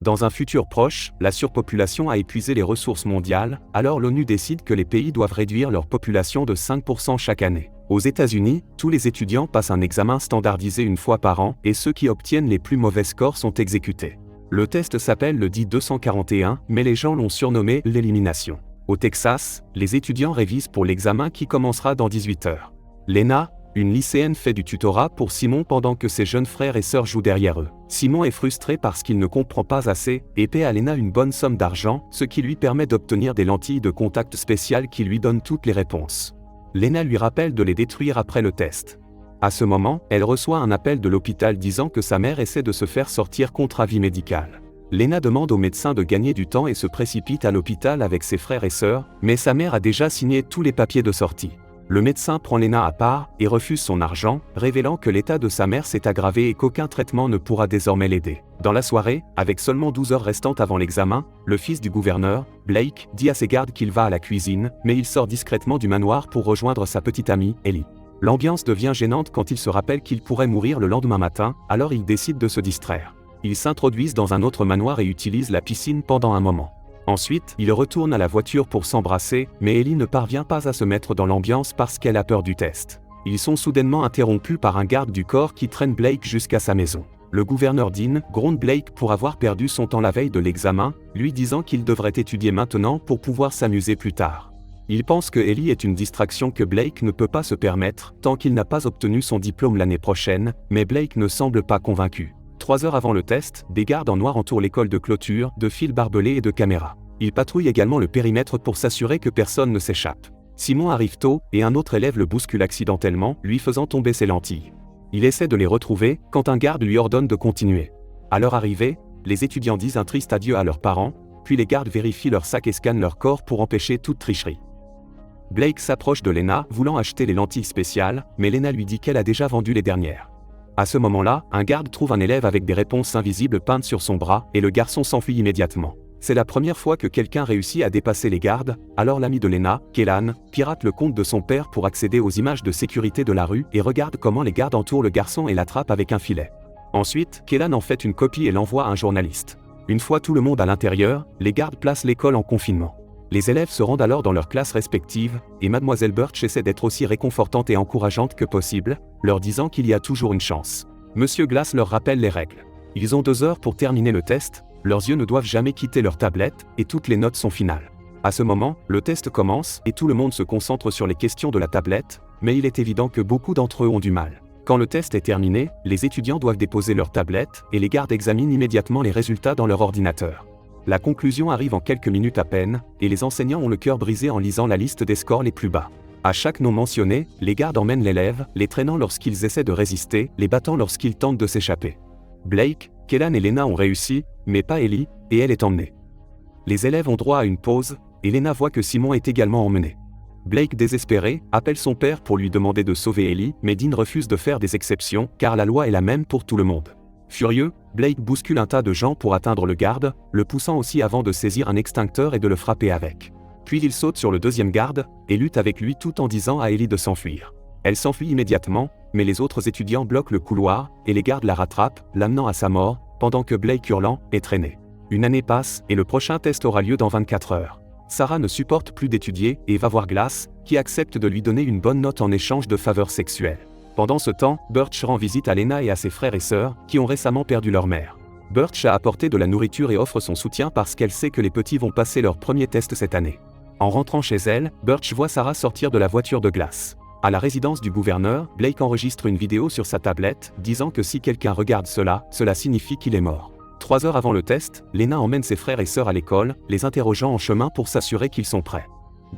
Dans un futur proche, la surpopulation a épuisé les ressources mondiales, alors l'ONU décide que les pays doivent réduire leur population de 5% chaque année. Aux États-Unis, tous les étudiants passent un examen standardisé une fois par an et ceux qui obtiennent les plus mauvais scores sont exécutés. Le test s'appelle le DI 241, mais les gens l'ont surnommé l'élimination. Au Texas, les étudiants révisent pour l'examen qui commencera dans 18 heures. Lena, une lycéenne, fait du tutorat pour Simon pendant que ses jeunes frères et sœurs jouent derrière eux. Simon est frustré parce qu'il ne comprend pas assez et paie à Lena une bonne somme d'argent, ce qui lui permet d'obtenir des lentilles de contact spéciales qui lui donnent toutes les réponses. Lena lui rappelle de les détruire après le test. À ce moment, elle reçoit un appel de l'hôpital disant que sa mère essaie de se faire sortir contre avis médical. Lena demande au médecin de gagner du temps et se précipite à l'hôpital avec ses frères et sœurs, mais sa mère a déjà signé tous les papiers de sortie. Le médecin prend Lena à part et refuse son argent, révélant que l'état de sa mère s'est aggravé et qu'aucun traitement ne pourra désormais l'aider. Dans la soirée, avec seulement 12 heures restantes avant l'examen, le fils du gouverneur, Blake, dit à ses gardes qu'il va à la cuisine, mais il sort discrètement du manoir pour rejoindre sa petite amie, Ellie. L'ambiance devient gênante quand il se rappelle qu'il pourrait mourir le lendemain matin, alors il décide de se distraire. Ils s'introduisent dans un autre manoir et utilisent la piscine pendant un moment. Ensuite, ils retournent à la voiture pour s'embrasser, mais Ellie ne parvient pas à se mettre dans l'ambiance parce qu'elle a peur du test. Ils sont soudainement interrompus par un garde du corps qui traîne Blake jusqu'à sa maison. Le gouverneur Dean gronde Blake pour avoir perdu son temps la veille de l'examen, lui disant qu'il devrait étudier maintenant pour pouvoir s'amuser plus tard. Il pense que Ellie est une distraction que Blake ne peut pas se permettre tant qu'il n'a pas obtenu son diplôme l'année prochaine, mais Blake ne semble pas convaincu. 3 heures avant le test, des gardes en noir entourent l'école de clôture, de fils barbelés et de caméras. Ils patrouillent également le périmètre pour s'assurer que personne ne s'échappe. Simon arrive tôt, et un autre élève le bouscule accidentellement, lui faisant tomber ses lentilles. Il essaie de les retrouver, quand un garde lui ordonne de continuer. À leur arrivée, les étudiants disent un triste adieu à leurs parents, puis les gardes vérifient leur sac et scannent leur corps pour empêcher toute tricherie. Blake s'approche de Lena, voulant acheter les lentilles spéciales, mais Lena lui dit qu'elle a déjà vendu les dernières. À ce moment-là, un garde trouve un élève avec des réponses invisibles peintes sur son bras, et le garçon s'enfuit immédiatement. C'est la première fois que quelqu'un réussit à dépasser les gardes, alors l'ami de Lena, Kellan, pirate le compte de son père pour accéder aux images de sécurité de la rue et regarde comment les gardes entourent le garçon et l'attrapent avec un filet. Ensuite, Kellan en fait une copie et l'envoie à un journaliste. Une fois tout le monde à l'intérieur, les gardes placent l'école en confinement. Les élèves se rendent alors dans leurs classes respectives, et Mademoiselle Birch essaie d'être aussi réconfortante et encourageante que possible, leur disant qu'il y a toujours une chance. Monsieur Glass leur rappelle les règles. Ils ont 2 heures pour terminer le test, leurs yeux ne doivent jamais quitter leur tablette, et toutes les notes sont finales. À ce moment, le test commence, et tout le monde se concentre sur les questions de la tablette, mais il est évident que beaucoup d'entre eux ont du mal. Quand le test est terminé, les étudiants doivent déposer leur tablette, et les gardes examinent immédiatement les résultats dans leur ordinateur. La conclusion arrive en quelques minutes à peine, et les enseignants ont le cœur brisé en lisant la liste des scores les plus bas. À chaque nom mentionné, les gardes emmènent l'élève, les traînant lorsqu'ils essaient de résister, les battant lorsqu'ils tentent de s'échapper. Blake, Kellan et Lena ont réussi, mais pas Ellie, et elle est emmenée. Les élèves ont droit à une pause, et Lena voit que Simon est également emmené. Blake, désespéré, appelle son père pour lui demander de sauver Ellie, mais Dean refuse de faire des exceptions, car la loi est la même pour tout le monde. Furieux, Blake bouscule un tas de gens pour atteindre le garde, le poussant aussi avant de saisir un extincteur et de le frapper avec. Puis il saute sur le deuxième garde, et lutte avec lui tout en disant à Ellie de s'enfuir. Elle s'enfuit immédiatement, mais les autres étudiants bloquent le couloir, et les gardes la rattrapent, l'amenant à sa mort, pendant que Blake hurlant, est traîné. Une année passe, et le prochain test aura lieu dans 24 heures. Sarah ne supporte plus d'étudier, et va voir Glass, qui accepte de lui donner une bonne note en échange de faveurs sexuelles. Pendant ce temps, Birch rend visite à Lena et à ses frères et sœurs, qui ont récemment perdu leur mère. Birch a apporté de la nourriture et offre son soutien parce qu'elle sait que les petits vont passer leur premier test cette année. En rentrant chez elle, Birch voit Sarah sortir de la voiture de Glass. À la résidence du gouverneur, Blake enregistre une vidéo sur sa tablette, disant que si quelqu'un regarde cela signifie qu'il est mort. 3 heures avant le test, Lena emmène ses frères et sœurs à l'école, les interrogeant en chemin pour s'assurer qu'ils sont prêts.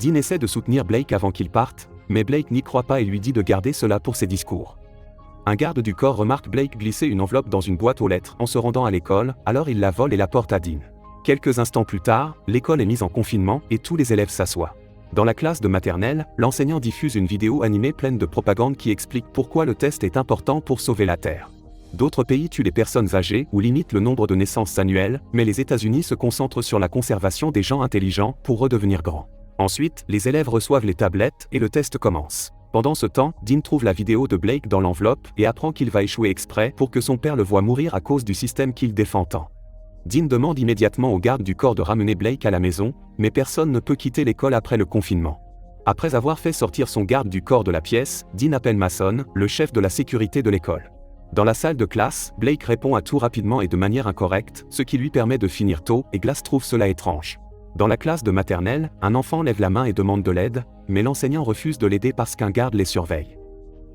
Dean essaie de soutenir Blake avant qu'il parte, mais Blake n'y croit pas et lui dit de garder cela pour ses discours. Un garde du corps remarque Blake glisser une enveloppe dans une boîte aux lettres en se rendant à l'école, alors il la vole et la porte à Dean. Quelques instants plus tard, l'école est mise en confinement et tous les élèves s'assoient. Dans la classe de maternelle, l'enseignant diffuse une vidéo animée pleine de propagande qui explique pourquoi le test est important pour sauver la Terre. D'autres pays tuent les personnes âgées ou limitent le nombre de naissances annuelles, mais les États-Unis se concentrent sur la conservation des gens intelligents pour redevenir grands. Ensuite, les élèves reçoivent les tablettes et le test commence. Pendant ce temps, Dean trouve la vidéo de Blake dans l'enveloppe et apprend qu'il va échouer exprès pour que son père le voie mourir à cause du système qu'il défend tant. Dean demande immédiatement aux gardes du corps de ramener Blake à la maison, mais personne ne peut quitter l'école après le confinement. Après avoir fait sortir son garde du corps de la pièce, Dean appelle Mason, le chef de la sécurité de l'école. Dans la salle de classe, Blake répond à tout rapidement et de manière incorrecte, ce qui lui permet de finir tôt, et Glass trouve cela étrange. Dans la classe de maternelle, un enfant lève la main et demande de l'aide, mais l'enseignant refuse de l'aider parce qu'un garde les surveille.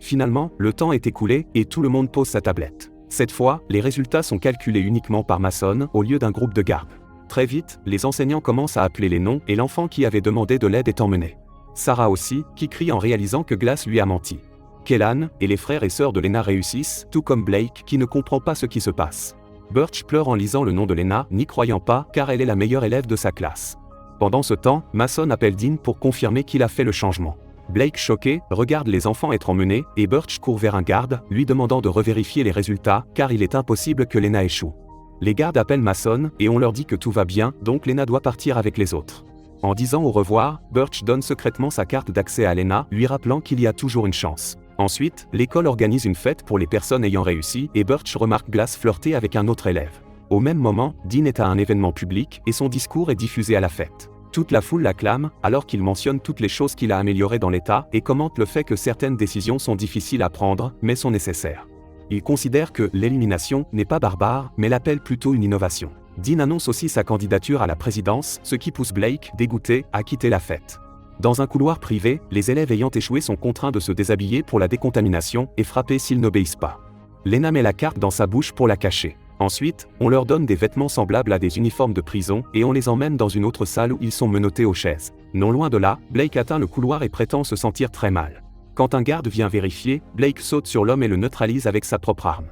Finalement, le temps est écoulé et tout le monde pose sa tablette. Cette fois, les résultats sont calculés uniquement par Mason au lieu d'un groupe de gardes. Très vite, les enseignants commencent à appeler les noms et l'enfant qui avait demandé de l'aide est emmené. Sarah aussi, qui crie en réalisant que Glass lui a menti. Kellan et les frères et sœurs de Lena réussissent, tout comme Blake qui ne comprend pas ce qui se passe. Birch pleure en lisant le nom de Lena, n'y croyant pas car elle est la meilleure élève de sa classe. Pendant ce temps, Mason appelle Dean pour confirmer qu'il a fait le changement. Blake, choqué, regarde les enfants être emmenés et Birch court vers un garde, lui demandant de revérifier les résultats car il est impossible que Lena échoue. Les gardes appellent Mason et on leur dit que tout va bien, donc Lena doit partir avec les autres. En disant au revoir, Birch donne secrètement sa carte d'accès à Lena, lui rappelant qu'il y a toujours une chance. Ensuite, l'école organise une fête pour les personnes ayant réussi et Birch remarque Glass flirter avec un autre élève. Au même moment, Dean est à un événement public et son discours est diffusé à la fête. Toute la foule l'acclame, alors qu'il mentionne toutes les choses qu'il a améliorées dans l'état et commente le fait que certaines décisions sont difficiles à prendre, mais sont nécessaires. Il considère que l'élimination n'est pas barbare, mais l'appelle plutôt une innovation. Dean annonce aussi sa candidature à la présidence, ce qui pousse Blake, dégoûté, à quitter la fête. Dans un couloir privé, les élèves ayant échoué sont contraints de se déshabiller pour la décontamination et frapper s'ils n'obéissent pas. Lena met la carte dans sa bouche pour la cacher. Ensuite, on leur donne des vêtements semblables à des uniformes de prison et on les emmène dans une autre salle où ils sont menottés aux chaises. Non loin de là, Blake atteint le couloir et prétend se sentir très mal. Quand un garde vient vérifier, Blake saute sur l'homme et le neutralise avec sa propre arme.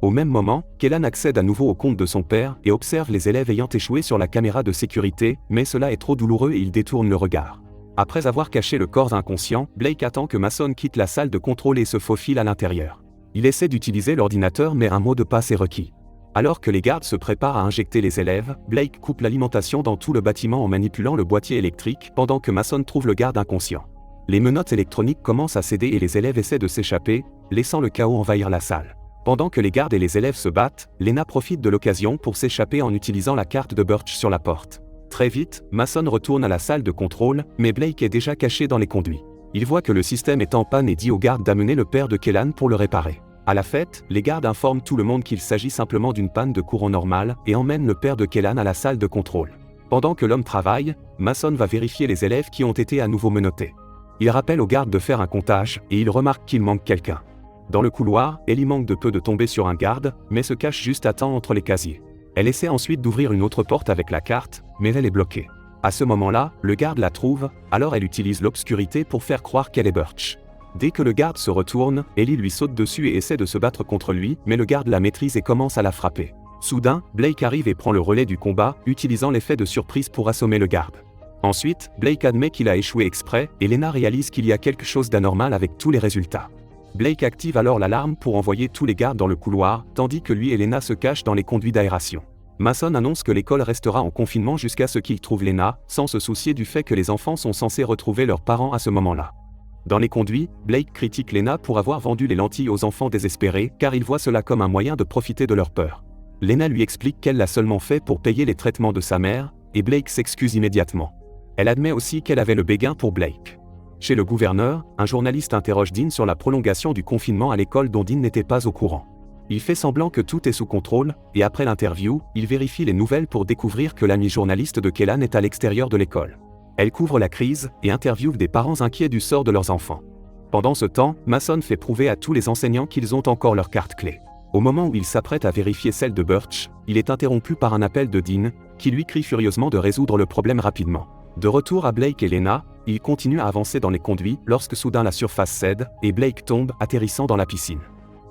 Au même moment, Kellan accède à nouveau au compte de son père et observe les élèves ayant échoué sur la caméra de sécurité, mais cela est trop douloureux et il détourne le regard. Après avoir caché le corps inconscient, Blake attend que Mason quitte la salle de contrôle et se faufile à l'intérieur. Il essaie d'utiliser l'ordinateur mais un mot de passe est requis. Alors que les gardes se préparent à injecter les élèves, Blake coupe l'alimentation dans tout le bâtiment en manipulant le boîtier électrique pendant que Mason trouve le garde inconscient. Les menottes électroniques commencent à céder et les élèves essaient de s'échapper, laissant le chaos envahir la salle. Pendant que les gardes et les élèves se battent, Lena profite de l'occasion pour s'échapper en utilisant la carte de Birch sur la porte. Très vite, Mason retourne à la salle de contrôle, mais Blake est déjà caché dans les conduits. Il voit que le système est en panne et dit aux gardes d'amener le père de Kellan pour le réparer. À la fête, les gardes informent tout le monde qu'il s'agit simplement d'une panne de courant normale et emmènent le père de Kellan à la salle de contrôle. Pendant que l'homme travaille, Mason va vérifier les élèves qui ont été à nouveau menottés. Il rappelle aux gardes de faire un comptage et il remarque qu'il manque quelqu'un. Dans le couloir, Ellie manque de peu de tomber sur un garde, mais se cache juste à temps entre les casiers. Elle essaie ensuite d'ouvrir une autre porte avec la carte, mais elle est bloquée. À ce moment-là, le garde la trouve, alors elle utilise l'obscurité pour faire croire qu'elle est Birch. Dès que le garde se retourne, Ellie lui saute dessus et essaie de se battre contre lui, mais le garde la maîtrise et commence à la frapper. Soudain, Blake arrive et prend le relais du combat, utilisant l'effet de surprise pour assommer le garde. Ensuite, Blake admet qu'il a échoué exprès, et Lena réalise qu'il y a quelque chose d'anormal avec tous les résultats. Blake active alors l'alarme pour envoyer tous les gardes dans le couloir, tandis que lui et Lena se cachent dans les conduits d'aération. Mason annonce que l'école restera en confinement jusqu'à ce qu'il trouve Lena, sans se soucier du fait que les enfants sont censés retrouver leurs parents à ce moment-là. Dans les conduits, Blake critique Lena pour avoir vendu les lentilles aux enfants désespérés, car il voit cela comme un moyen de profiter de leur peur. Lena lui explique qu'elle l'a seulement fait pour payer les traitements de sa mère, et Blake s'excuse immédiatement. Elle admet aussi qu'elle avait le béguin pour Blake. Chez le gouverneur, un journaliste interroge Dean sur la prolongation du confinement à l'école dont Dean n'était pas au courant. Il fait semblant que tout est sous contrôle, et après l'interview, il vérifie les nouvelles pour découvrir que l'amie journaliste de Kellan est à l'extérieur de l'école. Elle couvre la crise et interviewe des parents inquiets du sort de leurs enfants. Pendant ce temps, Mason fait prouver à tous les enseignants qu'ils ont encore leur carte clé. Au moment où il s'apprête à vérifier celle de Birch, il est interrompu par un appel de Dean, qui lui crie furieusement de résoudre le problème rapidement. De retour à Blake et Lena, il continue à avancer dans les conduits lorsque soudain la surface cède et Blake tombe, atterrissant dans la piscine.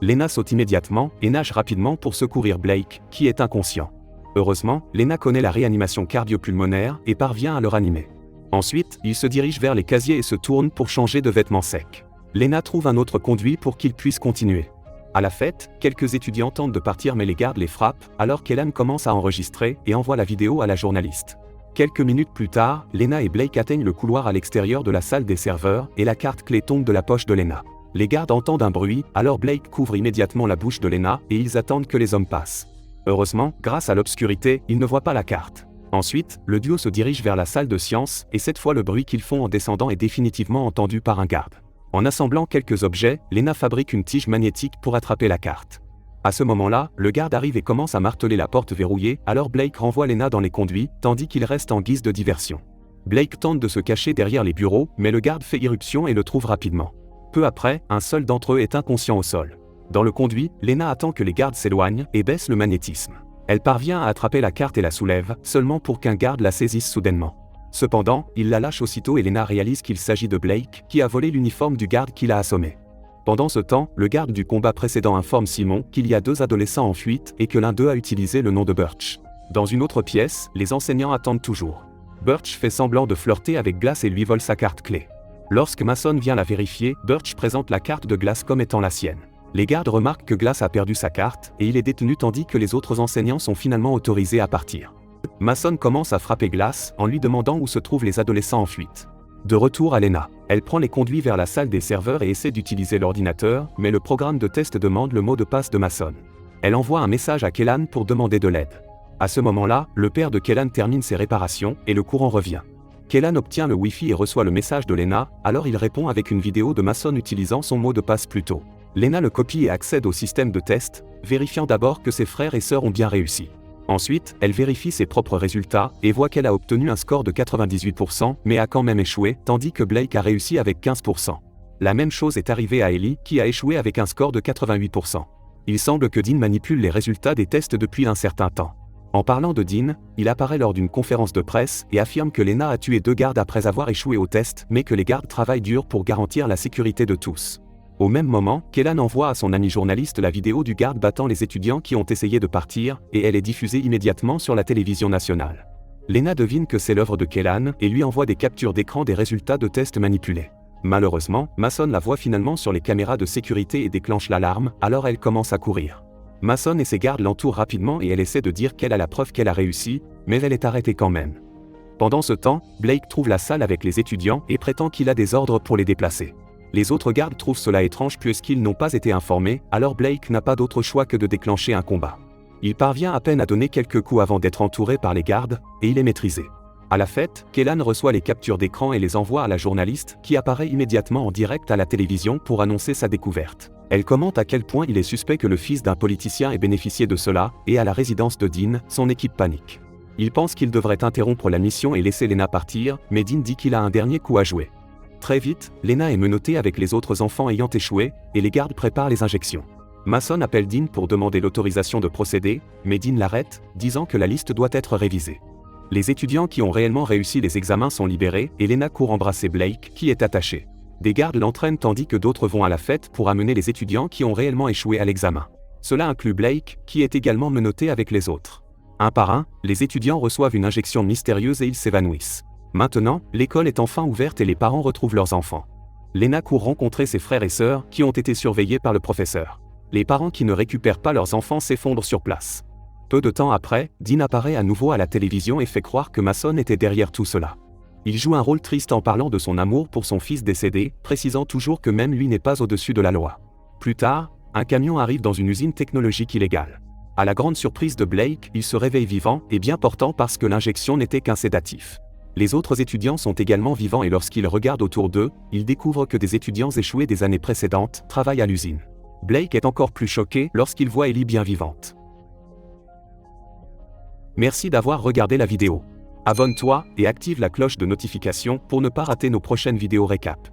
Lena saute immédiatement et nage rapidement pour secourir Blake, qui est inconscient. Heureusement, Lena connaît la réanimation cardio-pulmonaire et parvient à le ranimer. Ensuite, il se dirige vers les casiers et se tourne pour changer de vêtements secs. Lena trouve un autre conduit pour qu'il puisse continuer. À la fête, quelques étudiants tentent de partir mais les gardes les frappent, alors qu'Ellan commence à enregistrer et envoie la vidéo à la journaliste. Quelques minutes plus tard, Lena et Blake atteignent le couloir à l'extérieur de la salle des serveurs et la carte clé tombe de la poche de Lena. Les gardes entendent un bruit, alors Blake couvre immédiatement la bouche de Lena et ils attendent que les hommes passent. Heureusement, grâce à l'obscurité, ils ne voient pas la carte. Ensuite, le duo se dirige vers la salle de science, et cette fois le bruit qu'ils font en descendant est définitivement entendu par un garde. En assemblant quelques objets, Lena fabrique une tige magnétique pour attraper la carte. À ce moment-là, le garde arrive et commence à marteler la porte verrouillée, alors Blake renvoie Lena dans les conduits, tandis qu'il reste en guise de diversion. Blake tente de se cacher derrière les bureaux, mais le garde fait irruption et le trouve rapidement. Peu après, un seul d'entre eux est inconscient au sol. Dans le conduit, Lena attend que les gardes s'éloignent et baisse le magnétisme. Elle parvient à attraper la carte et la soulève, seulement pour qu'un garde la saisisse soudainement. Cependant, il la lâche aussitôt et Lena réalise qu'il s'agit de Blake, qui a volé l'uniforme du garde qui l'a assommé. Pendant ce temps, le garde du combat précédent informe Simon qu'il y a 2 adolescents en fuite et que l'un d'eux a utilisé le nom de Birch. Dans une autre pièce, les enseignants attendent toujours. Birch fait semblant de flirter avec Glass et lui vole sa carte clé. Lorsque Mason vient la vérifier, Birch présente la carte de Glass comme étant la sienne. Les gardes remarquent que Glass a perdu sa carte et il est détenu tandis que les autres enseignants sont finalement autorisés à partir. Mason commence à frapper Glass en lui demandant où se trouvent les adolescents en fuite. De retour à Lena, elle prend les conduits vers la salle des serveurs et essaie d'utiliser l'ordinateur, mais le programme de test demande le mot de passe de Mason. Elle envoie un message à Kellan pour demander de l'aide. À ce moment-là, le père de Kellan termine ses réparations et le courant revient. Kellan obtient le Wi-Fi et reçoit le message de Lena, alors il répond avec une vidéo de Mason utilisant son mot de passe plus tôt. Lena le copie et accède au système de test, vérifiant d'abord que ses frères et sœurs ont bien réussi. Ensuite, elle vérifie ses propres résultats et voit qu'elle a obtenu un score de 98%, mais a quand même échoué, tandis que Blake a réussi avec 15%. La même chose est arrivée à Ellie, qui a échoué avec un score de 88%. Il semble que Dean manipule les résultats des tests depuis un certain temps. En parlant de Dean, il apparaît lors d'une conférence de presse et affirme que Lena a tué 2 gardes après avoir échoué au test, mais que les gardes travaillent dur pour garantir la sécurité de tous. Au même moment, Kellan envoie à son ami journaliste la vidéo du garde battant les étudiants qui ont essayé de partir, et elle est diffusée immédiatement sur la télévision nationale. Lena devine que c'est l'œuvre de Kellan et lui envoie des captures d'écran des résultats de tests manipulés. Malheureusement, Mason la voit finalement sur les caméras de sécurité et déclenche l'alarme, alors elle commence à courir. Mason et ses gardes l'entourent rapidement et elle essaie de dire qu'elle a la preuve qu'elle a réussi, mais elle est arrêtée quand même. Pendant ce temps, Blake trouve la salle avec les étudiants et prétend qu'il a des ordres pour les déplacer. Les autres gardes trouvent cela étrange puisqu'ils n'ont pas été informés, alors Blake n'a pas d'autre choix que de déclencher un combat. Il parvient à peine à donner quelques coups avant d'être entouré par les gardes, et il est maîtrisé. À la fête, Kellan reçoit les captures d'écran et les envoie à la journaliste, qui apparaît immédiatement en direct à la télévision pour annoncer sa découverte. Elle commente à quel point il est suspect que le fils d'un politicien ait bénéficié de cela, et à la résidence de Dean, son équipe panique. Il pense qu'il devrait interrompre la mission et laisser Lena partir, mais Dean dit qu'il a un dernier coup à jouer. Très vite, Lena est menottée avec les autres enfants ayant échoué, et les gardes préparent les injections. Mason appelle Dean pour demander l'autorisation de procéder, mais Dean l'arrête, disant que la liste doit être révisée. Les étudiants qui ont réellement réussi les examens sont libérés, et Lena court embrasser Blake, qui est attaché. Des gardes l'entraînent tandis que d'autres vont à la fête pour amener les étudiants qui ont réellement échoué à l'examen. Cela inclut Blake, qui est également menotté avec les autres. Un par un, les étudiants reçoivent une injection mystérieuse et ils s'évanouissent. Maintenant, l'école est enfin ouverte et les parents retrouvent leurs enfants. Lena court rencontrer ses frères et sœurs, qui ont été surveillés par le professeur. Les parents qui ne récupèrent pas leurs enfants s'effondrent sur place. Peu de temps après, Dean apparaît à nouveau à la télévision et fait croire que Mason était derrière tout cela. Il joue un rôle triste en parlant de son amour pour son fils décédé, précisant toujours que même lui n'est pas au-dessus de la loi. Plus tard, un camion arrive dans une usine technologique illégale. À la grande surprise de Blake, il se réveille vivant et bien portant parce que l'injection n'était qu'un sédatif. Les autres étudiants sont également vivants et lorsqu'ils regardent autour d'eux, ils découvrent que des étudiants échoués des années précédentes travaillent à l'usine. Blake est encore plus choqué lorsqu'il voit Ellie bien vivante. Merci d'avoir regardé la vidéo. Abonne-toi et active la cloche de notification pour ne pas rater nos prochaines vidéos récap.